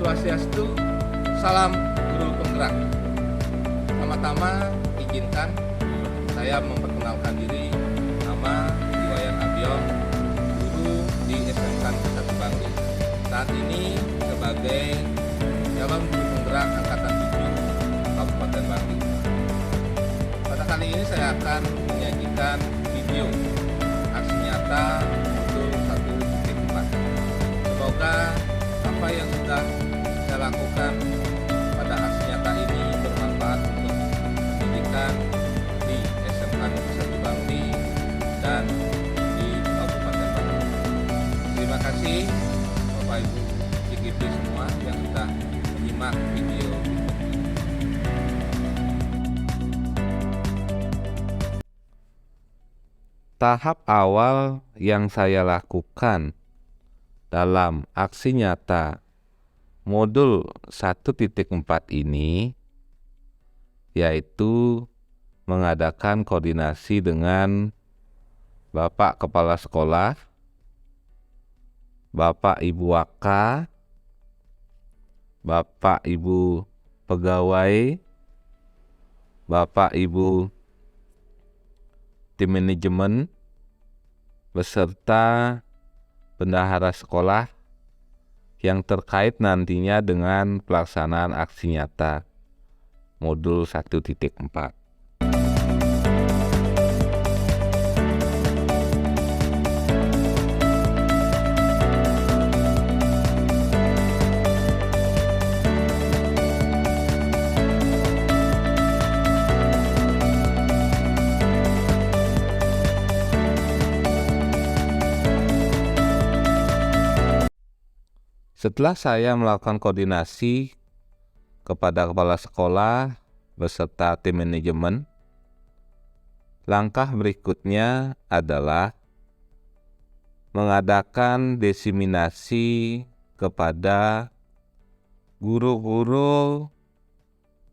Swastiastu, salam guru penggerak. Pertama-tama izinkan saya memperkenalkan diri, nama Iwayan Abiong, guru di SMK Negeri 1 Bangli. Saat ini sebagai calon guru penggerak angkatan 7 Kabupaten Bangli. Pada kali ini saya akan menyajikan video aksi nyata untuk 1.4. Semoga apa yang sudah saya lakukan pada aksi nyata ini bermanfaat untuk pendidikan di SMK Negeri 1 Bangli dan di Kabupaten Bangli. Terima kasih Bapak Ibu CGP semua yang sudah menyimak video ini. Tahap awal yang saya lakukan dalam aksi nyata modul 1.4 ini yaitu mengadakan koordinasi dengan Bapak Kepala Sekolah, Bapak Ibu Waka, Bapak Ibu Pegawai, Bapak Ibu Tim Manajemen, beserta bendahara sekolah yang terkait nantinya dengan pelaksanaan aksi nyata modul 1.4. Setelah saya melakukan koordinasi kepada kepala sekolah beserta tim manajemen, langkah berikutnya adalah mengadakan diseminasi kepada guru-guru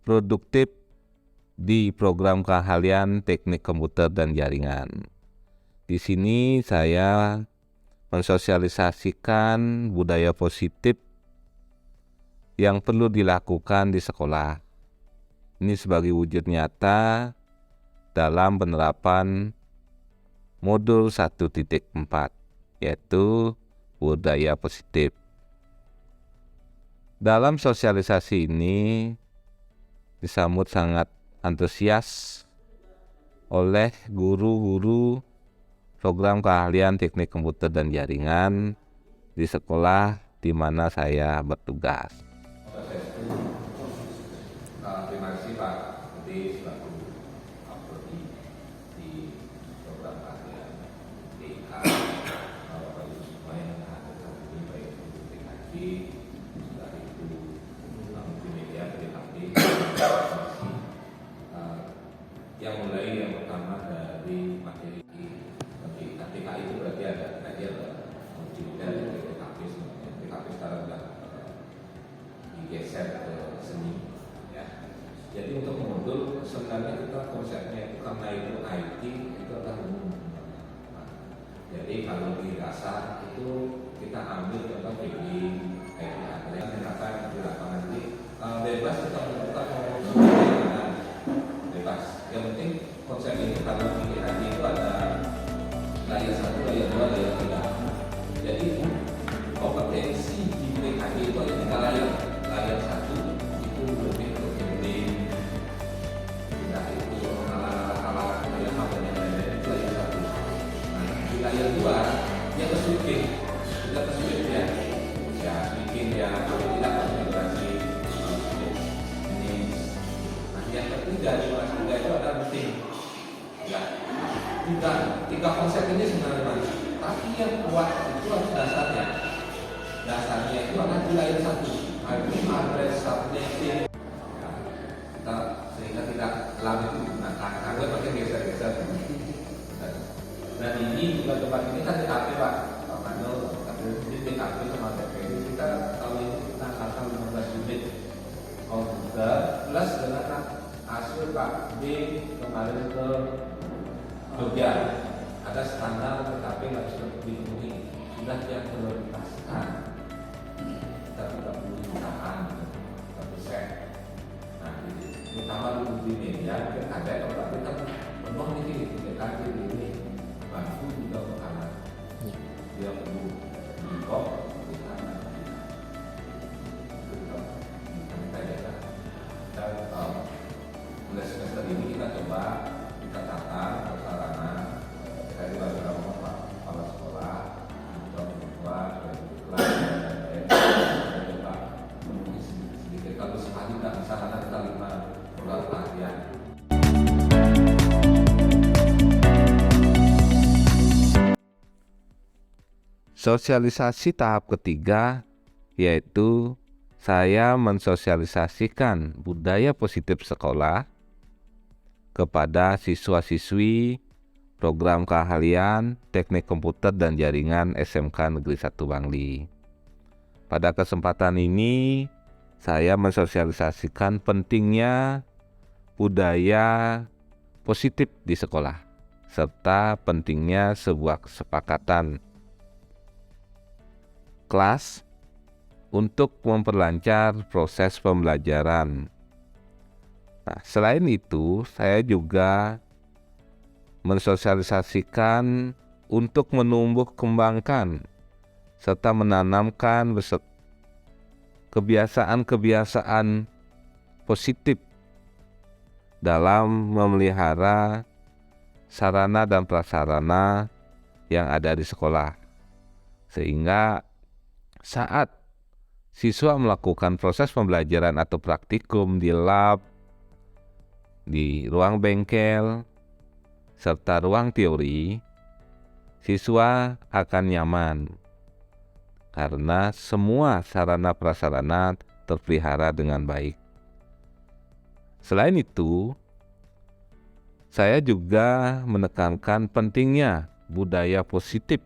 produktif di program keahlian teknik komputer dan jaringan. Di sini saya mensosialisasikan budaya positif yang perlu dilakukan di sekolah. Ini sebagai wujud nyata dalam penerapan modul 1.4, yaitu budaya positif. Dalam sosialisasi ini disambut sangat antusias oleh guru-guru program keahlian teknik komputer dan jaringan di sekolah di mana saya bertugas. Terima kasih Pak Menteri selaku Prodi di program keahlian TK. Bapak Ibu semua yang ada saat ini, baik untuk TKJ, sudah itu multimedia, TKP, yang mulai yang pertama dari materi TK itu berarti ada multimedia dari TKP sebenarnya. TKP sekarang sudah digeser ke seni. Jadi untuk modul sebenarnya kita konsepnya itu karena itu IT itu adalah umum. Jadi kalau di dasar itu kita ambil contoh PG, kayak tindakan di lapangan ini bebas kita menentukan mau bebas. Yang penting konsep ini kalau di IT itu ada layar 1, layar 2, layar 3. Jadi kompetensi di PKJ itu ada 3 layar. Layar 1 itu lebih ke layar 2 yang ke switching, tidak ke switch ya switching ya tidak konfigurasi ini. Nah yang ketiga di kelas 3 itu ada meeting ya. Tiga konsep ini sebenarnya Mas, tapi yang kuat itu harus dasarnya itu akan di layar 1 address subnetting ya, sehingga tidak lama itu digunakan karena pakai geser-geser. Dan ini juga tempat ini kan TKP Pak Mano, ini TKP sama TPD kita tahun ini kita akan 15 unit komputer plus dengan hasil Pak B kemarin ke Jogja ada standar TKP yang harus dipenuhi, sudah yang prioritaskan. satu set. Nah, utama di media kan ada tapi kan penuh di sini, ini bangku juga ke kanan. Dia perlu di kok di kanan. Dan mulai semester ini kita coba kita tata sarana. Saya juga sudah ngomong Pak kepala sekolah, orang tua, kelas dan coba sedikit kalau sekali nggak bisa karena kita 5 program pelatihan. Sosialisasi tahap ketiga yaitu saya mensosialisasikan budaya positif sekolah kepada siswa-siswi program keahlian teknik komputer dan jaringan SMK Negeri 1 Bangli. Pada kesempatan ini saya mensosialisasikan pentingnya budaya positif di sekolah serta pentingnya sebuah kesepakatan kelas untuk memperlancar proses pembelajaran. Nah, selain itu, saya juga mensosialisasikan untuk menumbuh kembangkan serta menanamkan kebiasaan-kebiasaan positif dalam memelihara sarana dan prasarana yang ada di sekolah. Sehingga saat siswa melakukan proses pembelajaran atau praktikum di lab, di ruang bengkel, serta ruang teori, siswa akan nyaman karena semua sarana prasarana terpelihara dengan baik. Selain itu, saya juga menekankan pentingnya budaya positif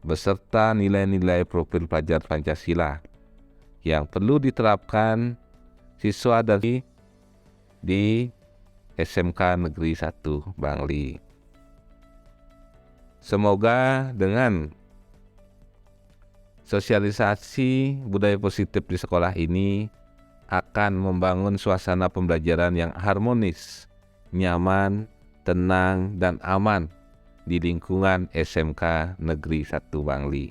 beserta nilai-nilai profil pelajar Pancasila yang perlu diterapkan siswa dari di SMK Negeri 1 Bangli. Semoga dengan sosialisasi budaya positif di sekolah ini akan membangun suasana pembelajaran yang harmonis, nyaman, tenang, dan aman di lingkungan SMK Negeri 1 Bangli.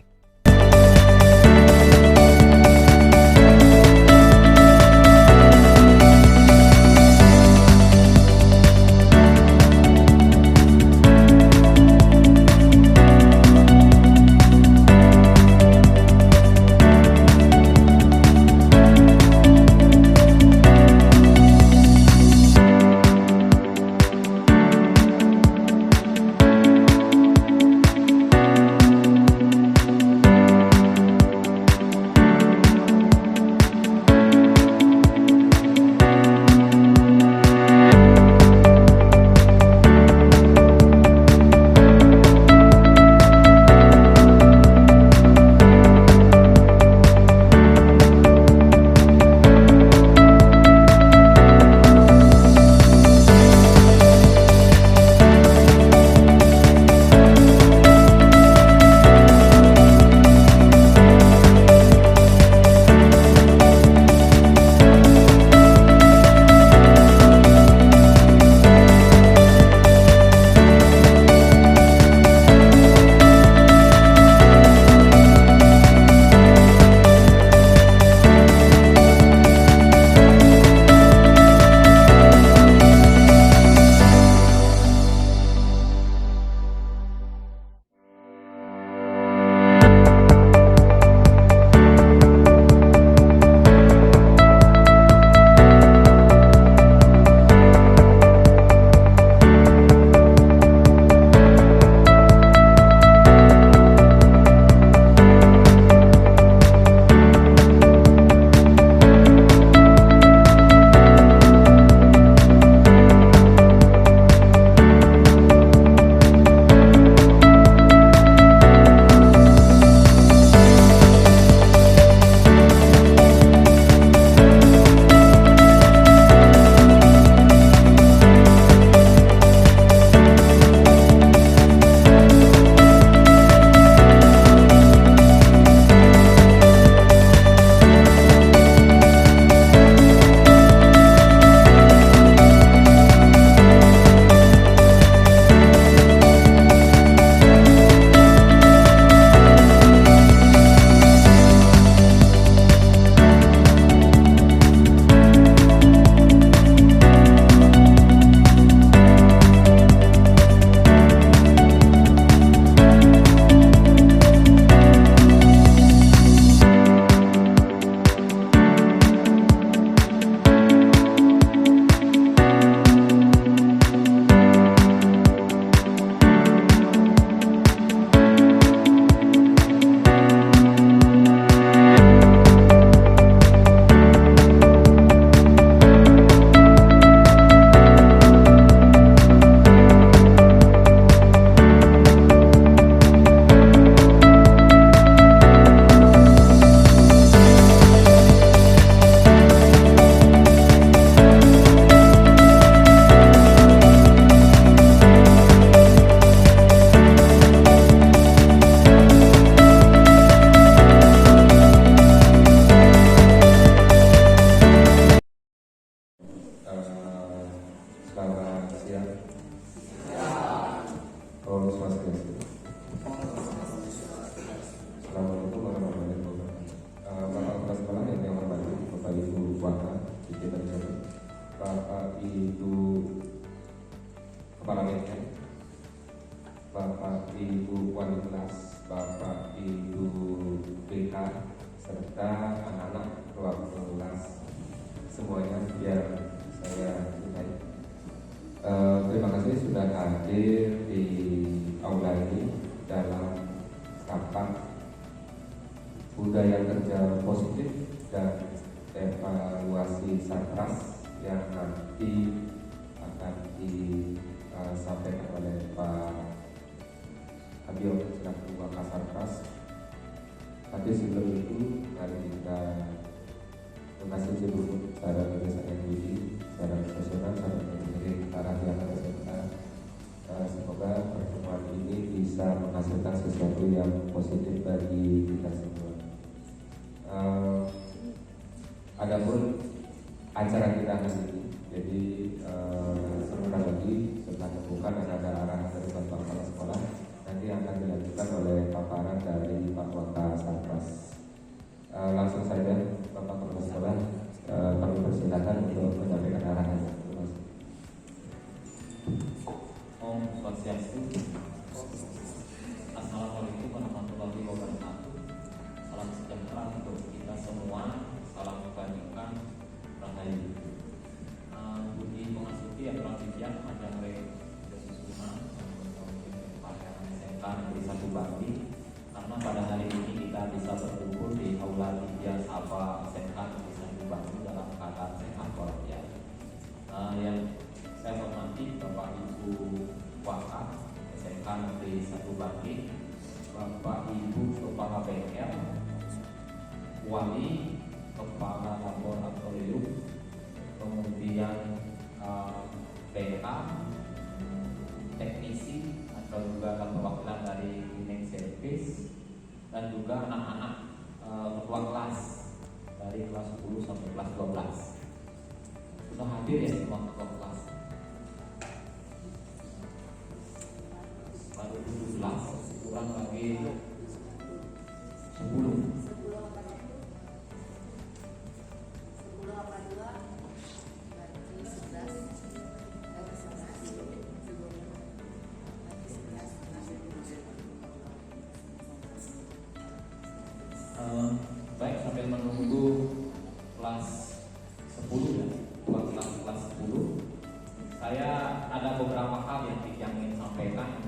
Swastiastu. Assalamualaikum warahmatullahi wabarakatuh. Bapak Kepala Sekolah yang saya hormati, Bapak Ibu Waka, Bapak Ibu Kepala Media, Bapak Ibu Wali Kelas, Bapak Ibu BK, serta anak-anak ruang kelas semuanya yang saya cintai. Terima kasih sudah hadir di aula ini dalam kampanye budaya kerja positif dan evaluasi Satras yang nanti akan disampaikan oleh Pak Abio selaku Wakasatras. Tapi sebelum itu mari kita mengasih dulu secara kebiasaan yang budi, secara profesional, secara menjadi arah yang kita. Semoga pertemuan ini bisa menghasilkan sesuatu yang positif bagi kita semua. Adapun acara kita hari ini, jadi sebentar lagi setelah pembukaan ada arahan dari Bapak Kepala Sekolah, nanti akan dilanjutkan oleh paparan dari Pak Wakasatras. Langsung saja Bapak Kepala Sekolah, kami persilakan untuk menyampaikan arahan. Terima kasih. Om Swastiastu. Assalamualaikum warahmatullahi wabarakatuh. Salam sejahtera untuk kita semua. Salam kebajikan, rahayu. Budi Pengasuti Aturan Titian Majang Re Susunan Pakaian SMK Negeri 1 Bangli. Karena pada hari ini kita bisa berkumpul di aula Widya Sapa SMK Negeri 1 Bangli dalam keadaan sehat walafiat. Yang saya hormati Bapak Ibu Waka SMK Negeri 1 Bangli, Bapak Ibu Kepala BKR, Wali, Kepala Laboratorium, kemudian BK, teknisi atau juga perwakilan dari klinik servis, dan juga anak-anak ketua kelas dari kelas 10 sampai kelas 12. Sudah hadir ya semua ketua kelas? Baru 17, kurang lagi 10. Baik, sambil menunggu kelas 10 ya, kelas 10, saya ada beberapa hal yang ingin sampaikan.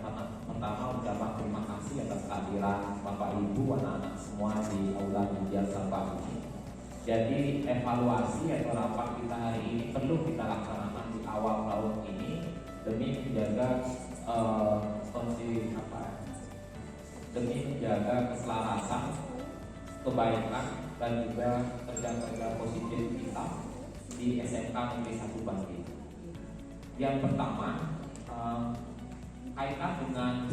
Pertama, ucapan terima kasih atas kehadiran Bapak Ibu, anak-anak semua di aula Widya Sapa ini. Jadi evaluasi atau rapat kita hari ini perlu kita laksanakan di awal tahun ini demi menjaga demi menjaga keselarasan, kebaikan, dan juga kerja-kerja positif kita di SMK Negeri 1 Bangli. Yang pertama, kaitan dengan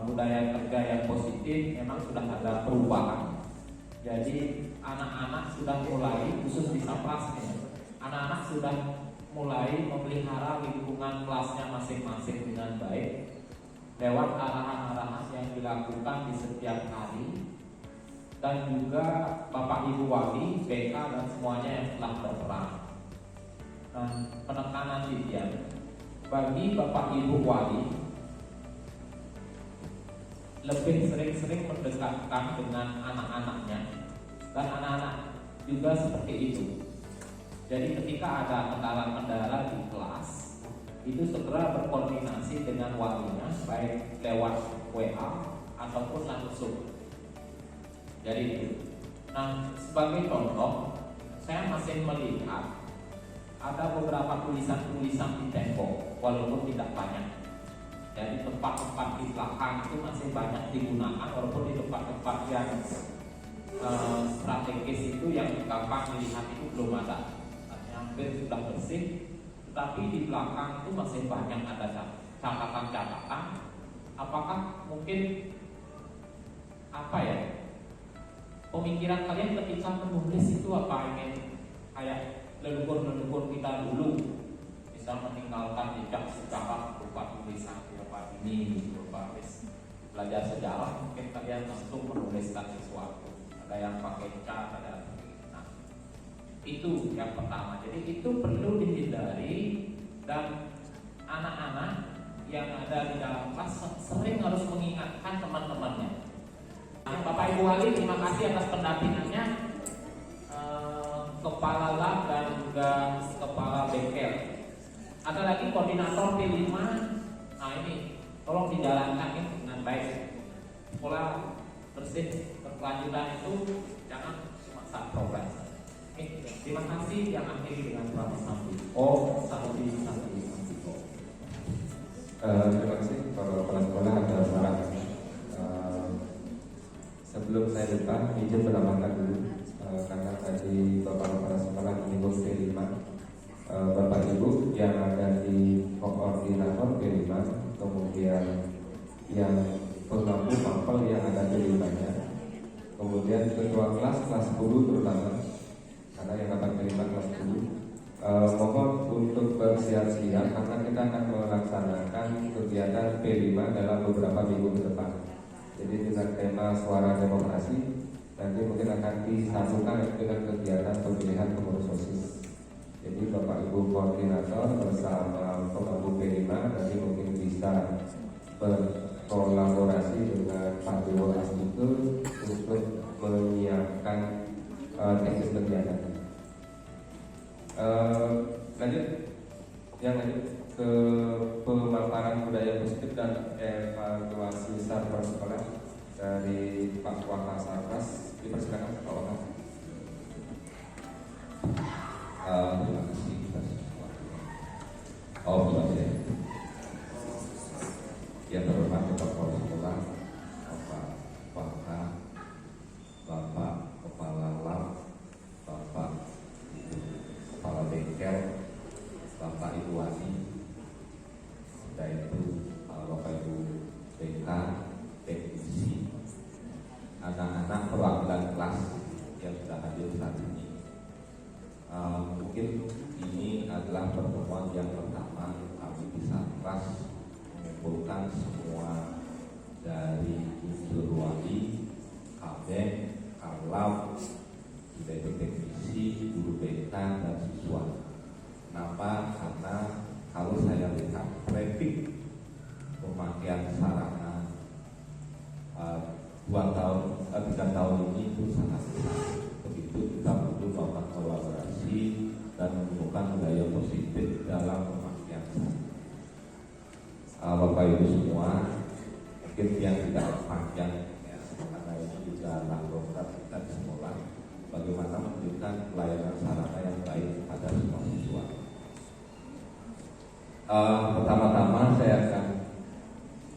budaya kerja yang positif memang sudah ada perubahan. Jadi anak-anak sudah mulai, khusus di Sapras, anak-anak sudah mulai memelihara lingkungan kelasnya masing-masing dengan baik lewat arahan-arahan yang dilakukan di setiap hari, dan juga Bapak Ibu Wali, BK, dan semuanya yang telah berperan. Nah, penekanan titian bagi Bapak Ibu Wali lebih sering-sering mendekatkan dengan anak-anaknya, dan anak-anak juga seperti itu. Jadi ketika ada kendala-kendala di kelas, itu segera berkoordinasi dengan walinya, baik lewat WA ataupun langsung. Jadi itu. Nah, sebagai contoh, saya masih melihat ada beberapa tulisan-tulisan di tembok, walaupun tidak banyak. Jadi tempat-tempat di belakang itu masih banyak digunakan, walaupun di tempat-tempat yang strategis itu yang gampang dilihat itu belum ada. Artinya hampir sudah bersih, tetapi di belakang itu masih banyak ada catatan-catatan. Apakah mungkin pemikiran kalian ketika menulis itu apa, ingin kayak leluhur-leluhur kita dulu, misal meninggalkan jejak sejarah berupa tulisan berupa ini, berupa belajar sejarah mungkin kalian langsung menuliskan sesuatu, ada yang pakai cat, ada. Nah, itu yang pertama. Jadi itu perlu dihindari, dan anak-anak yang ada di dalam kelas sering harus mengingatkan teman-temannya. Bapak Ibu Wali, terima kasih atas pendampingannya. Kepala lab dan juga kepala bengkel. Ada lagi koordinator P5. Nah ini tolong dijalankan ini dengan baik. Pola bersih berkelanjutan itu jangan cuma saat program. Oke, terima kasih. Yang akhiri dengan Pak Sambi. Terima kasih para kepala sekolah dan para sebelum saya depan, izin menambahkan dulu karena tadi Bapak kepala sekolah menyinggung P5. Bapak Ibu yang ada di koordinator P5, kemudian yang pengampu sampel yang ada P5-nya, kemudian ketua kelas 10 terutama, karena yang dapat P5 kelas 10, mohon untuk bersiap-siap karena kita akan melaksanakan kegiatan P5 dalam beberapa minggu ke depan. Jadi dengan tema suara demokrasi nanti mungkin akan disambungkan dengan kegiatan pemilihan pengurus OSIS. Jadi Bapak Ibu koordinator bersama pengampu P5 nanti mungkin bisa berkolaborasi dengan Pak Dewa Asmitul untuk menyiapkan teknis kegiatan. Lanjut ke pemaparan budaya positif dan evaluasi sarper sekolah dari Pak Wakasarkas. Dipersilakan Pak Wakas. Terima kasih atas waktunya. Terima kasih. Yang terhormat Kepala Sekolah, Bapak Waka, Bapak Kepala Lab, Bapak Ibu Kepala Bengkel, Bapak Ibu Wali, dan itu Bapak Ibu BK, teknisi, anak-anak perwakilan kelas yang sudah hadir saat ini. Mungkin ini adalah pertemuan yang pertama kami bisa kelas mengumpulkan semua dari unsur wali, kabeng, kalab, direktur teknisi, guru BK dan siswa. Kenapa? Karena kalau saya lihat traffic pemakaian sarana 3 tahun ini itu sangat besar. Begitu kita perlu melakukan kolaborasi dan menemukan budaya positif dalam pemakaian sarana. Bapak Ibu semua, mungkin yang tidak panjang ya, karena ini juga program kita di sekolah, bagaimana memberikan pelayanan sarana yang baik pada semua siswa. Pertama-tama saya akan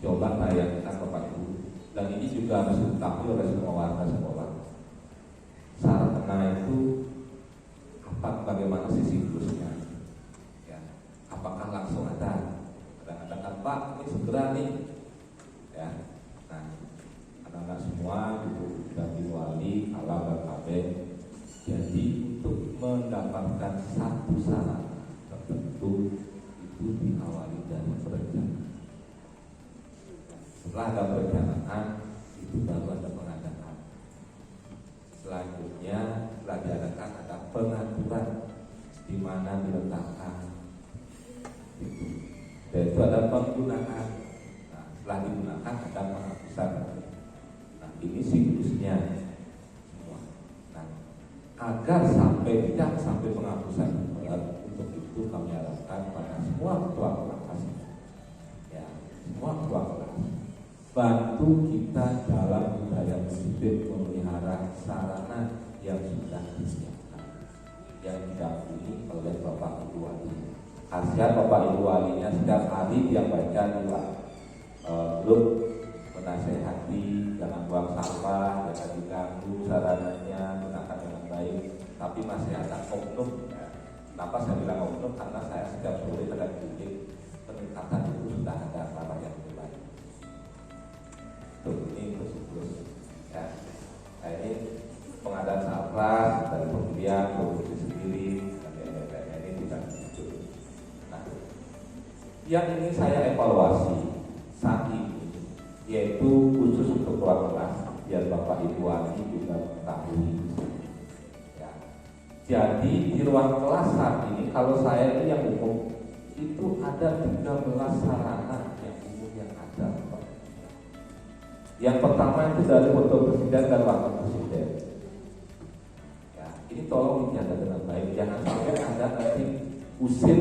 coba tayangkan Bapak Ibu, dan ini juga harus diketahui oleh semua warga sekolah. Sarana itu bagaimana sih siklusnya? Ya, apakah langsung ada? Kadang-kadang Pak, ini segera nih. Ya, nah, anak-anak semua itu dari wali, alam dan kabin. Jadi untuk mendapatkan satu sarana tertentu itu diawali dari perencanaan. Setelah ada perencanaan, itu baru ada pengadaan. Selanjutnya setelah diadakan ada pengaturan di mana diletakkan itu. Dan itu ada penggunaan. Nah, setelah digunakan ada penghapusan. Nah, ini siklusnya semua. Nah, agar tidak sampai penghapusan untuk itu kami harapkan pada semua ketua kelas, ya, semua ketua kelas bantu kita dalam budaya positif memelihara sarana yang sudah disiapkan, yang didampingi oleh Bapak Ibu Wali. Khasiat Bapak Ibu Walinya setiap hari dia baca di grup menasehati, jangan buang sampah, jangan diganggu sarananya, gunakan dengan baik. Tapi masih ada oknum. Ya. Kenapa saya bilang oknum? Karena saya setiap sore terhadap peningkatan itu sudah ada sarana yang mulai. Ini terus ya. Nah, ini pengadaan sarpras dari pembelian produksi sendiri dan ini tidak begitu. Nah, yang ingin saya evaluasi saat ini yaitu khusus untuk ruang kelas, biar Bapak Ibu wali juga mengetahui. Ya. Jadi di ruang kelas saat ini, kalau saya ini yang umum, itu ada 13 sarana yang umum yang ada. Yang pertama itu dari foto presiden dan wakil presiden. Ya, ini tolong dijaga dengan baik, jangan sampai ada nanti usil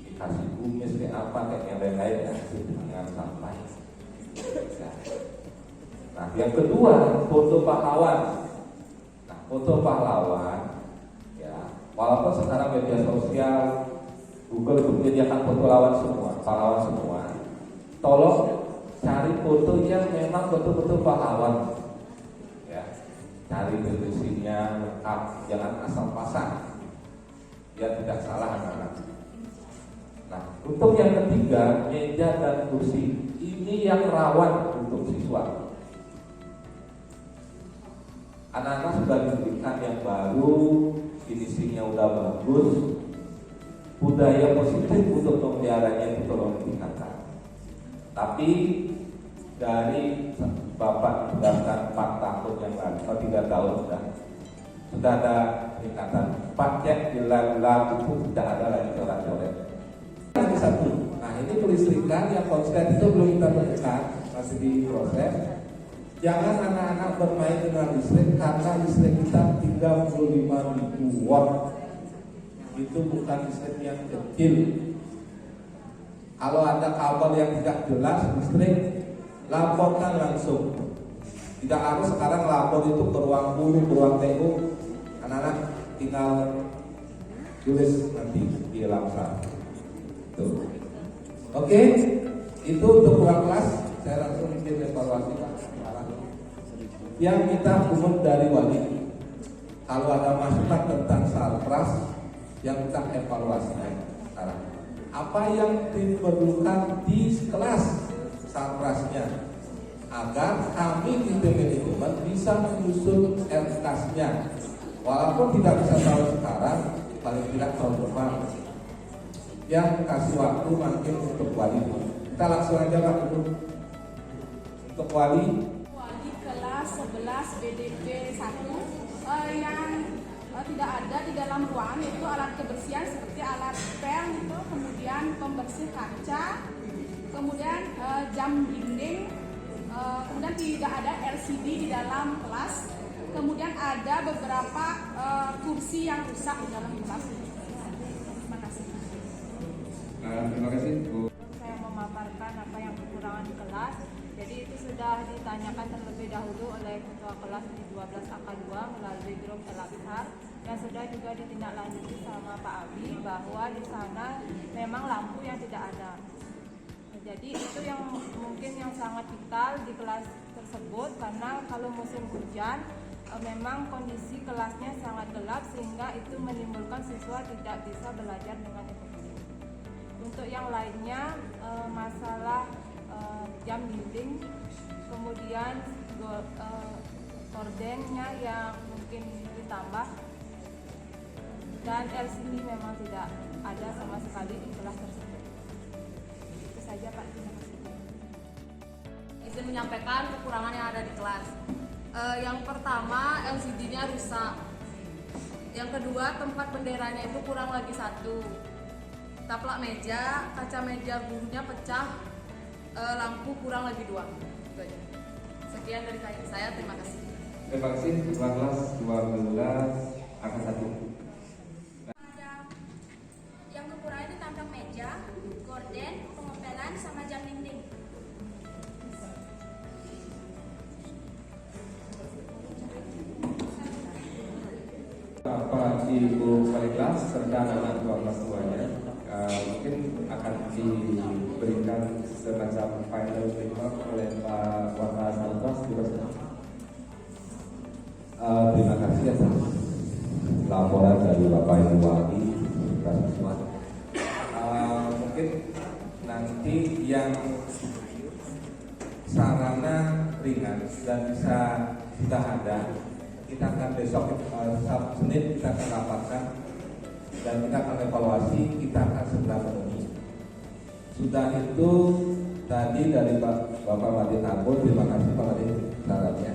dikasih kumis kayak apa kayak yang lain-lain ya, jangan sampai. Ya. Nah, yang kedua foto pahlawan. Nah, foto pahlawan, ya, walaupun sekarang media sosial Google menyediakan foto pahlawan semua, tolong cari foto yang memang betul-betul pahlawan, ya, cari deskripsinya lengkap, jangan asal pasang, biar tidak salah anak-anak. Nah, untuk yang ketiga, meja dan kursi ini yang rawan untuk siswa. Anak-anak sudah diberikan yang baru, finishingnya udah bagus, budaya positif untuk memeliharanya itu tolong ditingkatkan. Tapi dari Bapak berdasarkan 4 tahun yang lalu, atau 3 tahun sudah ada peningkatan. Paket di lab itu tidak ada lagi coret-coret. Ini satu. Nah, ini kelistrikan yang konslet itu belum kita temukan, masih diproses. Jangan anak-anak bermain dengan listrik karena listrik kita 35.000 watt. Itu bukan listrik yang kecil. Kalau ada kabel yang tidak jelas listrik, laporkan langsung. Tidak harus sekarang lapor itu ke ruang guru, ke ruang TU. Anak-anak tinggal tulis nanti di lamsar. Oke, itu untuk ruang kelas. Saya langsung bikin evaluasi Pak. Yang minta umum dari wali. Kalau ada masukan tentang sarpras, yang kita evaluasinya sekarang. Apa yang diperlukan di kelas sarprasnya, agar kami di tim manajemen bisa menyusun RKAS-nya. Walaupun tidak bisa tahu sekarang, paling tidak tahun depan. Yang kasih waktu makin untuk wali. Kita langsung aja Pak dulu. Untuk wali kelas 11 BDP 1 yang tidak ada di dalam ruangan, yaitu alat kebersihan seperti alat pel itu, kemudian pembersih kaca, kemudian jam dinding, kemudian tidak ada LCD di dalam kelas, kemudian ada beberapa kursi yang rusak di dalam kelas. Terima kasih. Terima kasih Bu. Saya memaparkan apa yang kekurangan di kelas. Jadi itu sudah ditanyakan terlebih dahulu oleh ketua kelas di 12 angka 2 melalui grup Elabhar, dan sudah juga ditindaklanjuti sama Pak Abi bahwa di sana memang lampu yang tidak ada. Jadi itu yang mungkin yang sangat vital di kelas tersebut, karena kalau musim hujan memang kondisi kelasnya sangat gelap sehingga itu menimbulkan siswa tidak bisa belajar dengan efektif. Untuk yang lainnya masalah jam dinding, kemudian kordennya yang mungkin ditambah, dan LCD memang tidak ada sama sekali di kelas tersebut. Itu saja Pak, terima kasih. Izin menyampaikan kekurangan yang ada di kelas. Yang pertama, LCD-nya rusak. Yang kedua, tempat benderanya itu kurang lagi 1. Taplak meja, kaca meja gurunya pecah, lampu kurang lagi 2. Itu aja. Sekian dari saya, terima kasih. Terima kasih. Kelas 12 angka 1. Yang kekurangan itu tampang meja, gorden, pengopelan, sama jam dinding. Bapak Ibu wali kelas serta anak 12 tuanya mungkin akan diberikan semacam final report oleh Pak Wakil Sarpras. Terima kasih atas laporan dari Bapak Ibu wali dan semua. Mungkin nanti yang sarana ringan dan bisa sudah ada, kita akan besok Senin kita akan rapatkan dan kita akan evaluasi, kita akan segera memenuhi. Sudah itu tadi dari Pak Bapak Madi Tambun, terima kasih Pak Madi sarannya.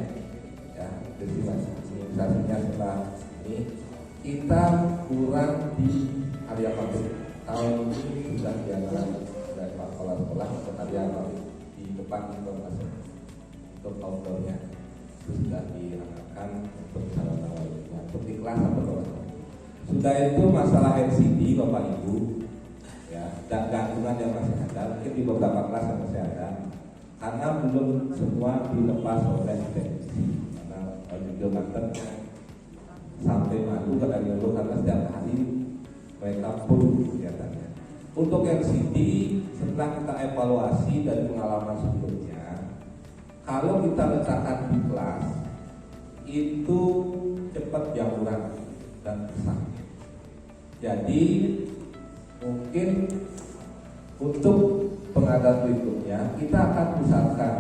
Ya, definisinya setelah ini kita kurang di area pabrik. Tahun ini sudah diangkat dari Pak Kepala Sekolah ke area pabrik di depan informasi untuk outdoornya itu sudah dianggarkan untuk sarana lainnya untuk di kelas atau kelas. Sudah itu masalah LCD Bapak Ibu ya, dan gantungan yang masih ada, mungkin di beberapa kelas yang masih ada, karena belum semua dilepas oleh teknisi. Karena video mantan sampai malu dari dulu karena setiap hari mereka full kegiatannya. Untuk LCD setelah kita evaluasi dari pengalaman sebelumnya, kalau kita letakkan di kelas itu cepat jauran dan rusak. Jadi mungkin untuk pengadaan berikutnya kita akan usahakan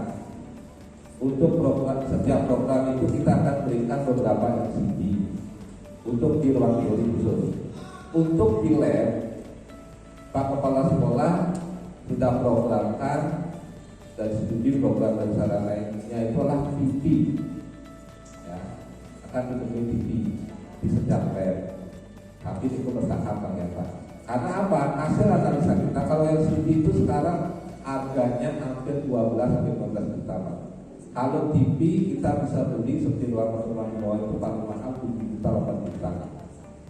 untuk program, setiap program itu kita akan berikan beberapa LCD untuk di ruang teori khusus. Untuk di lab, Pak Kepala Sekolah sudah programkan dari studi program dan sarana lainnya itulah TV ya, akan ditemui TV di setiap lab, tapi itu bertahap Bang ya Pak. Karena apa? Hasil analisa kita kalau LCD itu sekarang harganya hampir 12-15 juta Pak. Kalau TV kita bisa beli seperti rumah itu paling mahal 7 juta 8 juta,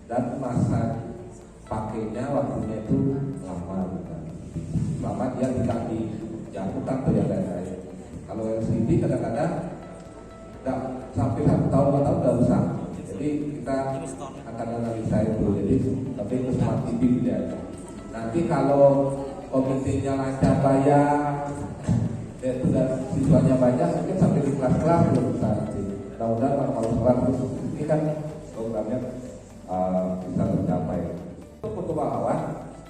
dan masa pakainya waktunya itu lama juga. Lama dia tidak dijatuhkan ke yang lain. Kalau LCD kadang-kadang tidak sampai 1 tahun 2 tahun sudah rusak. Jadi kita akan analisa itu. Jadi tapi itu smart TV dia. Nanti kalau komitenya lancar bayar, dan siswanya banyak, mungkin sampai di kelas-kelas belum bisa nanti. Mudah-mudahan kalau sekolah terus ini kan programnya bisa tercapai. Untuk pahlawan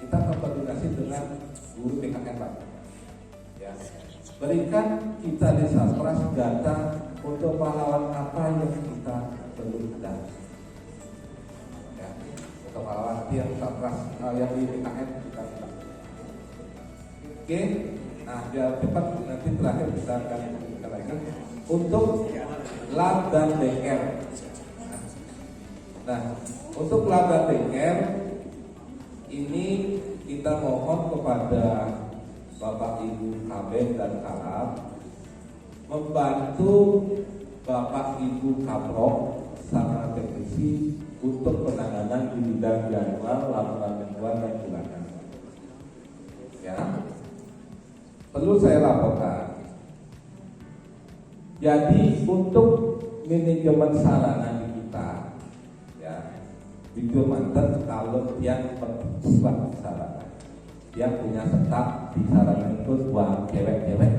kita koordinasi dengan guru PKN Pak. Ya. Berikan kita di Satpras data untuk pahlawan apa yang kita perlu ada. Ya. Untuk pahlawan yang Satpras yang di PKN kita. Oke. Nah, biar cepat nanti terakhir kita akan lagi untuk lab dan BR. Nah, untuk lab dan BR ini kita mohon kepada Bapak Ibu Kabin dan Kalab membantu Bapak Ibu Kaprok sama teknisi untuk penanganan di bidang jadwal, laporan mingguan dan bulanan. Ya. Perlu saya laporkan. Jadi untuk manajemen sarana di kita, ya, video mantan kalau yang berbuat sarana, dia punya staf di sarana itu dua cewek-cewek.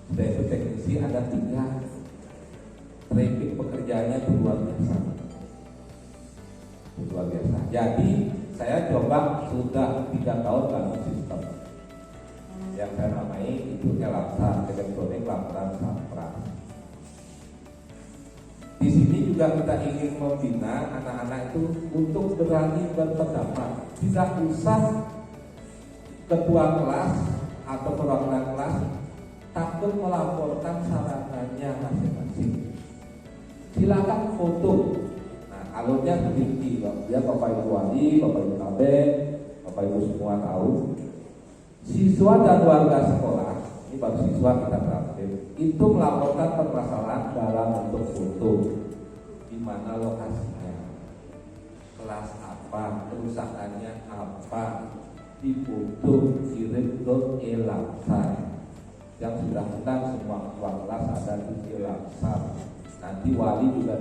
Sudah itu teknisi ada 3. Traffic pekerjaannya itu luar biasa. Jadi saya coba sudah 3 tahun bangun sistem yang saya namai itu ELAPSA, elektronik laporan Satpras. Di sini juga kita ingin membina anak-anak itu untuk berani berpendapat. Tidak usah ketua kelas atau perwakilan kelas takut melaporkan sarananya masing-masing. Silakan foto. Nah, alurnya seperti ya Bapak Ibu Wali, Bapak Ibu Kabin, Bapak Ibu semua tahu. Siswa dan warga sekolah, ini baru siswa kita terakhir, itu melaporkan permasalahan dalam bentuk foto. Di mana lokasinya, kelas apa, kerusakannya apa, difoto, kirim ke ELAPSA. Yang sudah menang semua kelas ada di ELAPSA. Nanti wali juga,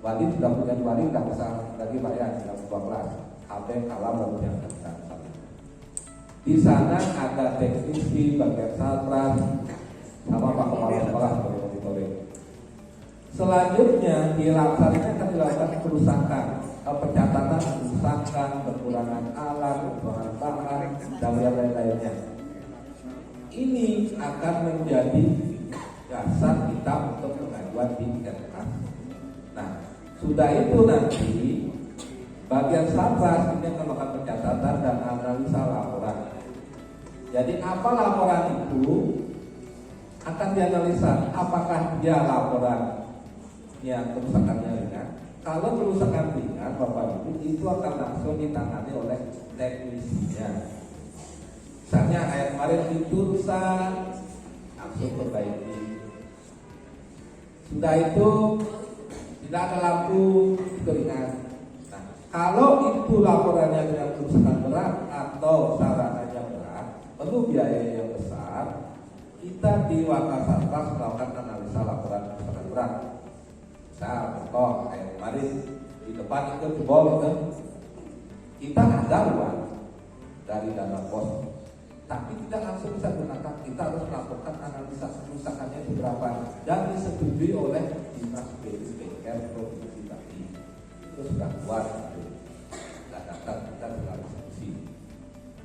wali sudah punya wali, tidak bisa lagi Pak ya, dalam sebuah kelas. Ada kalah baru yang datang. Di sana ada teknisi bagian Satpras sama Pak Kepala Sekolah monitoring. Selanjutnya di laksanakan akan dilakukan kerusakan, pencatatan kerusakan, kekurangan alat, kekurangan bahan, dan yang lain-lainnya. Ini akan menjadi dasar kita untuk pengajuan di RK. Nah, sudah itu nanti bagian Satpras ini akan melakukan pencatatan dan analisa laporan. Jadi apa laporan itu akan dianalisa apakah dia laporannya kerusakannya ringan. Kalau kerusakan ringan, Bapak Ibu, itu akan langsung ditangani oleh teknisinya. Misalnya kayak kemarin itu rusak, langsung perbaiki. Sudah itu tidak ada lampu, itu ringan. Nah, kalau itu laporannya dengan kerusakan berat atau sarananya berat, perlu biaya yang besar, kita di Wakasatgas melakukan analisa laporan kerusakan berat. Misal, contoh kayak kemarin di depan itu jebol itu, kita ada uang dari dana pos, tapi tidak langsung bisa gunakan. Kita harus melakukan analisa kerusakannya itu berapa dan disetujui oleh dinas PUPR provinsi tadi. Itu sudah kuat, sudah datang, kita sudah diskusi.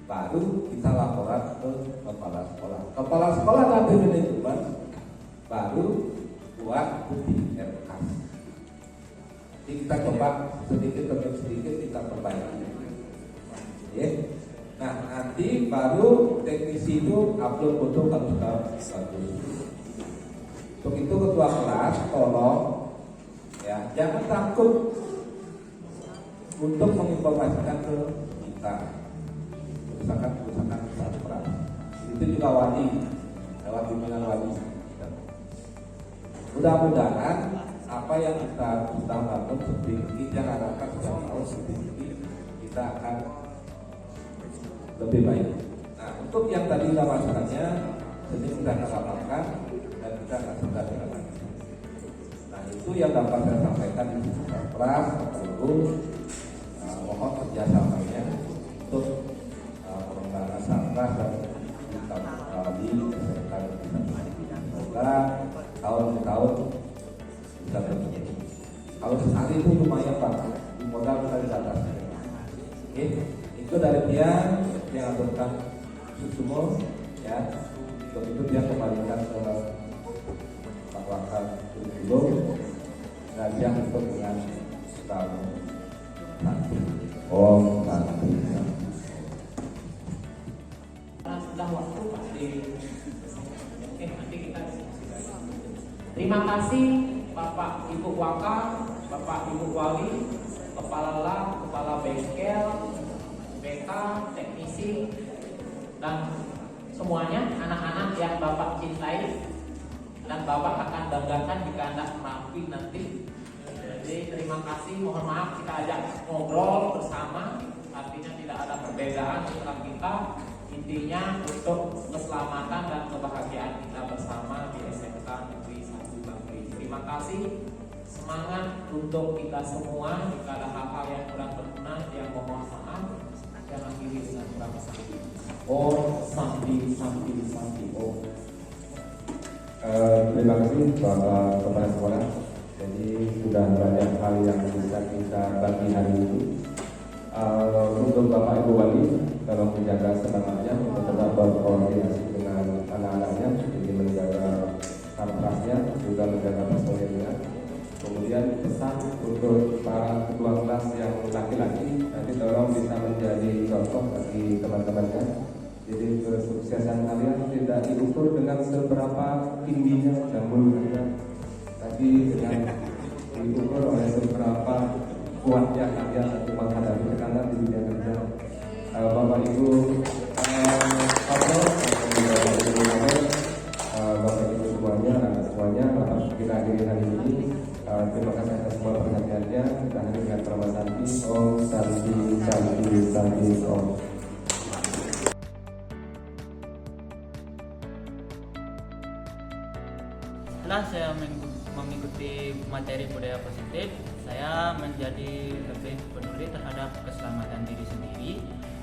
Baru kita laporan ke kepala sekolah. Kepala sekolah nanti manajemen baru buat bukti RKAS. Jadi kita coba sedikit demi sedikit kita perbaiki. Ya. Nah, nanti baru teknisi itu upload foto kalau sudah bagus. Untuk itu ketua kelas tolong ya jangan takut untuk menginformasikan ke kita kerusakan berat. Itu juga wali lewat bimbingan wali. Mudah-mudahan apa yang kita sudah bangun sedikit yang harapkan setiap tahun sedikit kita akan lebih baik. Nah, untuk yang tadi masukannya sedikit kita akan lakukan dan kita akan sudah jalan. Nah, itu yang dapat saya sampaikan di Satgas. Perlu mohon kerjasamanya untuk pengembangan Satgas dan kita di kesehatan kita. Semoga tahun-tahun bisa berjalan. Kalau sekali itu lumayan Pak, modal kita di atas. Oke, itu dari dia yang aturkan Susumo ya. Begitu dia kembalikan ke Pak Wakil Guru dan dia untuk dengan tamu nanti. Om nanti. Karena sudah waktu pasti. Oke, nanti kita diskusikan. Terima kasih Bapak Ibu Waka, Bapak Ibu Wali, Kepala Lab, Kepala Bengkel, BK, teknisi, dan semuanya anak-anak yang Bapak cintai dan Bapak akan banggakan jika Anda merapi nanti. Jadi terima kasih, mohon maaf kita ajak ngobrol bersama, artinya tidak ada perbedaan antara kita. Intinya untuk keselamatan dan kebahagiaan kita bersama di SMK Negeri 1 Bangli. Terima kasih, semangat untuk kita semua. Jika ada hal-hal yang kurang berkenan, yang mohon maaf, jangan pilih dengan kurang sakit. Oh, sambil oh. Terima kasih Bapak Kepala Sekolah. Jadi sudah banyak hal yang bisa kita bagi hari ini. Untuk Bapak Ibu Wali, tolong menjaga semangatnya untuk tetap berkoordinasi dengan anak-anaknya, jadi menjaga kampusnya, juga menjaga personilnya. Kemudian pesan untuk para ketua kelas yang laki-laki, nanti tolong bisa menjadi contoh bagi teman-temannya. Jadi kesuksesan kalian tidak diukur dengan seberapa tingginya jambulnya, tapi dengan diukur oleh seberapa kuatnya kalian untuk menghadapi tekanan di dunia kerja. Bapak Ibu Bapak Ibu semuanya, anak semuanya, dapat kita hadiri hari ini. Terima kasih atas semua perhatiannya. Kita akhiri dengan Pramana Santi. Om Santi Santi Santi Om. Setelah saya mengikuti materi budaya positif, saya menjadi lebih peduli terhadap keselamatan diri sendiri,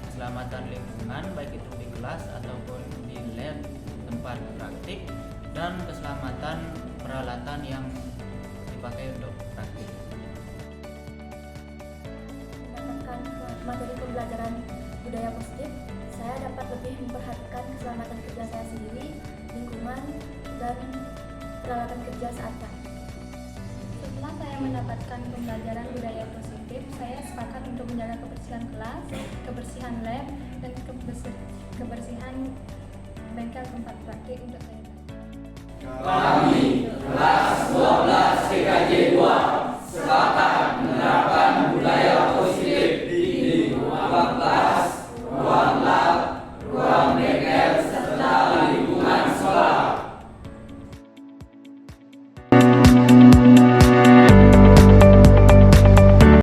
keselamatan lingkungan, baik itu di kelas ataupun di lab tempat praktik, dan keselamatan peralatan yang dipakai untuk praktik. Mendapatkan materi pembelajaran budaya positif, saya dapat lebih memperhatikan keselamatan kerja saya sendiri, lingkungan, dan peralatan kerja saat praktik. Setelah saya mendapatkan pembelajaran budaya positif, saya sepakat untuk menjaga kebersihan kelas, kebersihan lab, dan kebersihan bengkel tempat praktik untuk saya. Kelas